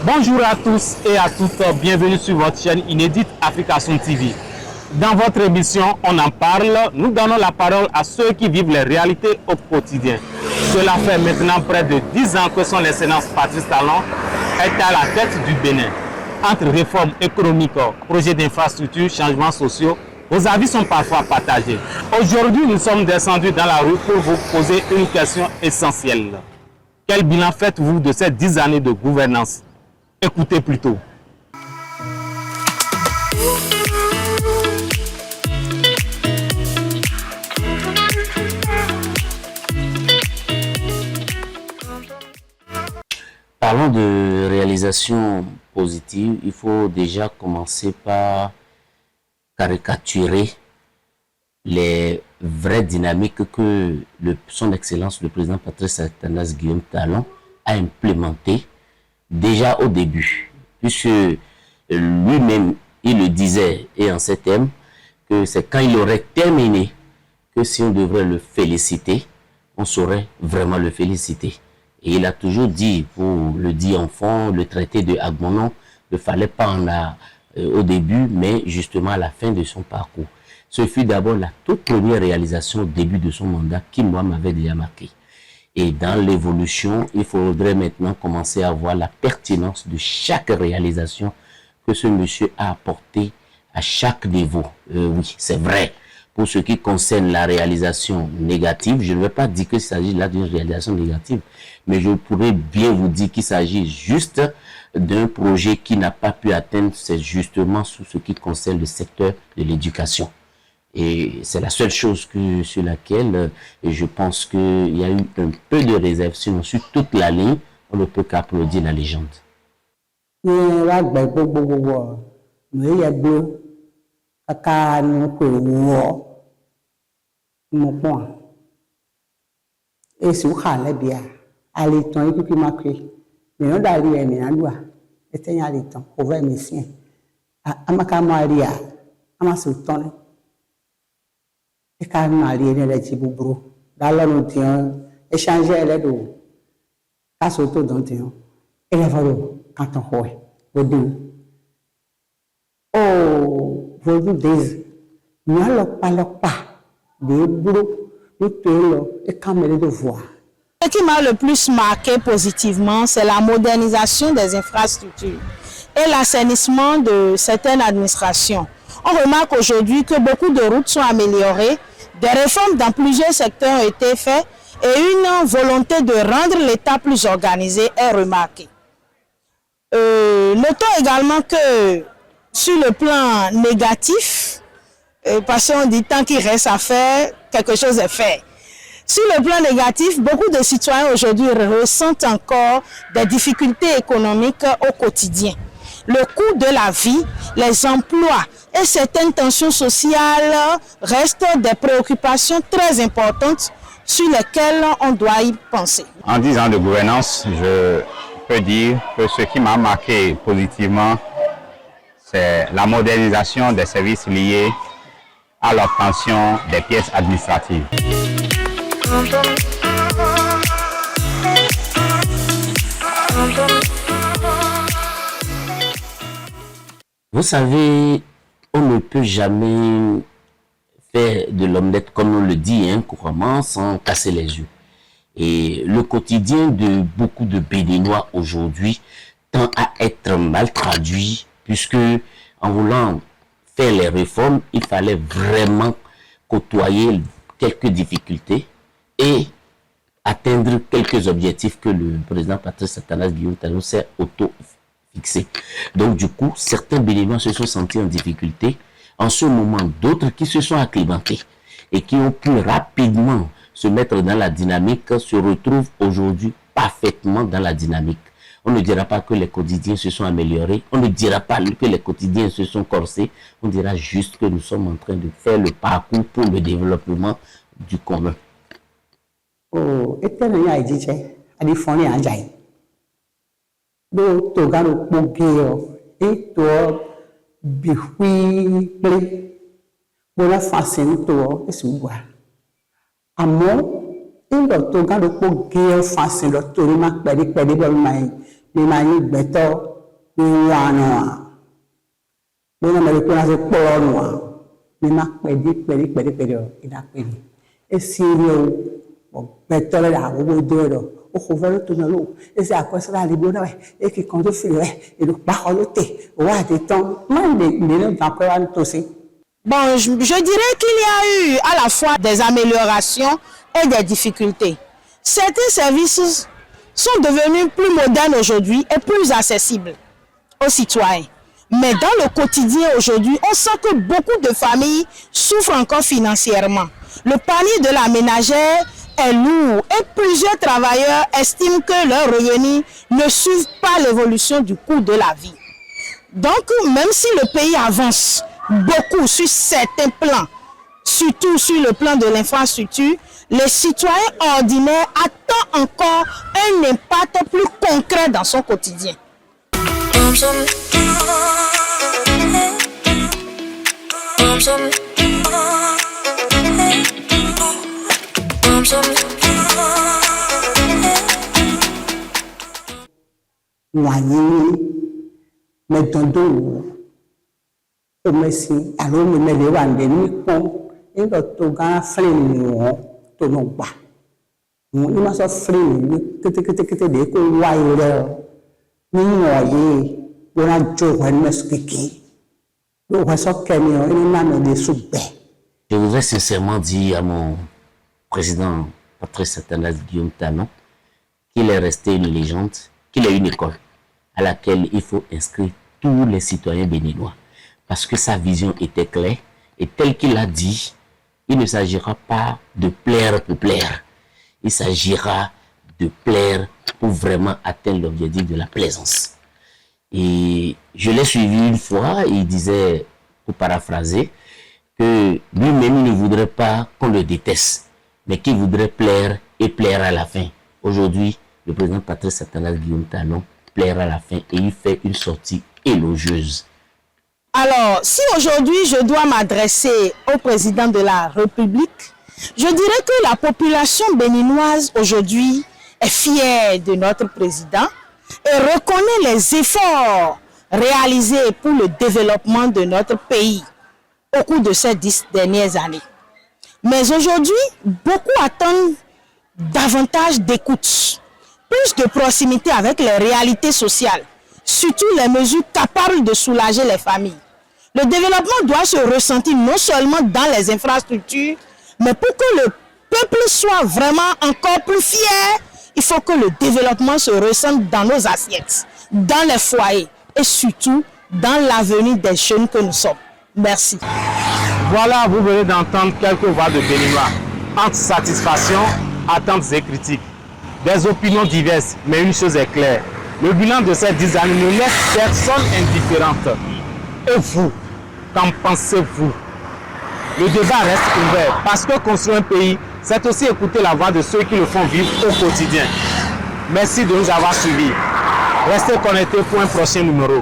Bonjour à tous et à toutes, bienvenue sur votre chaîne inédite Africason TV. Dans votre émission, on en parle, nous donnons la parole à ceux qui vivent les réalités au quotidien. Cela fait maintenant près de 10 ans que son excellence Patrice Talon est à la tête du Bénin. Entre réformes économiques, projets d'infrastructure, changements sociaux, vos avis sont parfois partagés. Aujourd'hui, nous sommes descendus dans la rue pour vous poser une question essentielle. Quel bilan faites-vous de ces 10 années de gouvernance? Écoutez plutôt. Parlons de réalisation positive, il faut déjà commencer par caricaturer les vraies dynamiques que son Excellence le président Patrice Guillaume Talon a implémentées déjà au début, puisque lui-même il le disait et en ces termes que c'est quand il aurait terminé que si on devrait le féliciter, on saurait vraiment le féliciter. Et il a toujours dit, pour le dire en fond, le traité de Agmonon ne fallait pas au début, mais justement à la fin de son parcours. Ce fut d'abord la toute première réalisation au début de son mandat qui, moi, m'avait déjà marqué. Et dans l'évolution, il faudrait maintenant commencer à voir la pertinence de chaque réalisation que ce monsieur a apporté à chaque niveau. Oui, c'est vrai. Pour ce qui concerne la réalisation négative, je ne vais pas dire qu'il s'agit là d'une réalisation négative, mais je pourrais bien vous dire qu'il s'agit juste d'un projet qui n'a pas pu atteindre, c'est justement sur ce qui concerne le secteur de l'éducation. Et c'est la seule chose sur laquelle je pense qu'il y a eu un peu de réserve. Sinon, sur toute la ligne, on ne peut qu'applaudir la légende. Ce qui m'a le plus marqué positivement, c'est la modernisation des infrastructures et l'assainissement de certaines administrations. On remarque aujourd'hui que beaucoup de routes sont améliorées, des réformes dans plusieurs secteurs ont été faites et une volonté de rendre l'État plus organisé est remarquée. Notons également que sur le plan négatif, parce qu'on dit tant qu'il reste à faire, quelque chose est fait. Sur le plan négatif, beaucoup de citoyens aujourd'hui ressentent encore des difficultés économiques au quotidien. Le coût de la vie, les emplois et certaines tensions sociales restent des préoccupations très importantes sur lesquelles on doit y penser. En 10 ans de gouvernance, je peux dire que ce qui m'a marqué positivement, c'est la modernisation des services liés à l'obtention des pièces administratives. Vous savez, on ne peut jamais faire de l'omelette, comme on le dit couramment, sans casser les yeux. Et le quotidien de beaucoup de Béninois aujourd'hui tend à être mal traduit, puisque en voulant faire les réformes, il fallait vraiment côtoyer quelques difficultés et atteindre quelques objectifs que le président Patrice Guillaume Talon s'est auto-fixé. Donc du coup, certains Béninois se sont sentis en difficulté en ce moment, d'autres qui se sont acclimatés et qui ont pu rapidement se mettre dans la dynamique se retrouvent aujourd'hui parfaitement dans la dynamique. On ne dira pas que les quotidiens se sont améliorés, on ne dira pas que les quotidiens se sont corsés, on dira juste que nous sommes en train de faire le parcours pour le développement du commun. Oh, et do togaro pogeo e to bihui ple bona fasen to esugwa amo ndo togaro pogeo fasen do tori ma pedi pedi bo mai ni ma ni gbeto Miwana. Bona Maricona se Polonoa. Mima pedi, ina pedi. E Sirio, Bettola da Ugodoro, o Hovero Tunalo, e se accosta di buona e che conto file e lo parolote, o a des temps, non va pas tosi. Bon, je dirais qu'il y a eu à la fois des améliorations et des difficultés. Certains services sont devenus plus modernes aujourd'hui et plus accessibles aux citoyens. Mais dans le quotidien aujourd'hui, on sent que beaucoup de familles souffrent encore financièrement. Le panier de la ménagère est lourd et plusieurs travailleurs estiment que leurs revenus ne suivent pas l'évolution du coût de la vie. Donc, même si le pays avance beaucoup sur certains plans, surtout sur le plan de l'infrastructure, les citoyens ordinaires attendent encore un impact plus concret dans son quotidien. Merci. Alors, nous mettons des nippons et nous avons fait un nomba. Nous avons fait des coups. Nous Je voudrais sincèrement dire à mon président Patrice Athanase Guillaume Talon qu'il est resté une légende, qu'il est une école à laquelle il faut inscrire tous les citoyens béninois. Parce que sa vision était claire et tel qu'il a dit, il ne s'agira pas de plaire pour plaire. Il s'agira de plaire pour vraiment atteindre l'objectif de la plaisance. Et je l'ai suivi une fois, il disait, pour paraphraser, que lui-même il ne voudrait pas qu'on le déteste, mais qu'il voudrait plaire et plaire à la fin. Aujourd'hui, le président Patrice Athanase Guillaume Talon plaire à la fin et il fait une sortie élogieuse. Alors, si aujourd'hui je dois m'adresser au président de la République, je dirais que la population béninoise aujourd'hui est fière de notre président et reconnaît les efforts réalisés pour le développement de notre pays au cours de ces 10 dernières années. Mais aujourd'hui, beaucoup attendent davantage d'écoute, plus de proximité avec les réalités sociales, surtout les mesures capables de soulager les familles. Le développement doit se ressentir non seulement dans les infrastructures, mais pour que le peuple soit vraiment encore plus fier, il faut que le développement se ressente dans nos assiettes, dans les foyers et surtout dans l'avenir des jeunes que nous sommes. Merci. Voilà, vous venez d'entendre quelques voix de Béninois, entre satisfaction, attentes et critiques. Des opinions diverses, mais une chose est claire, le bilan de ces 10 années ne laisse personne indifférente. Et vous, qu'en pensez-vous? Le débat reste ouvert parce que construire un pays, c'est aussi écouter la voix de ceux qui le font vivre au quotidien. Merci de nous avoir suivis. Restez connectés pour un prochain numéro.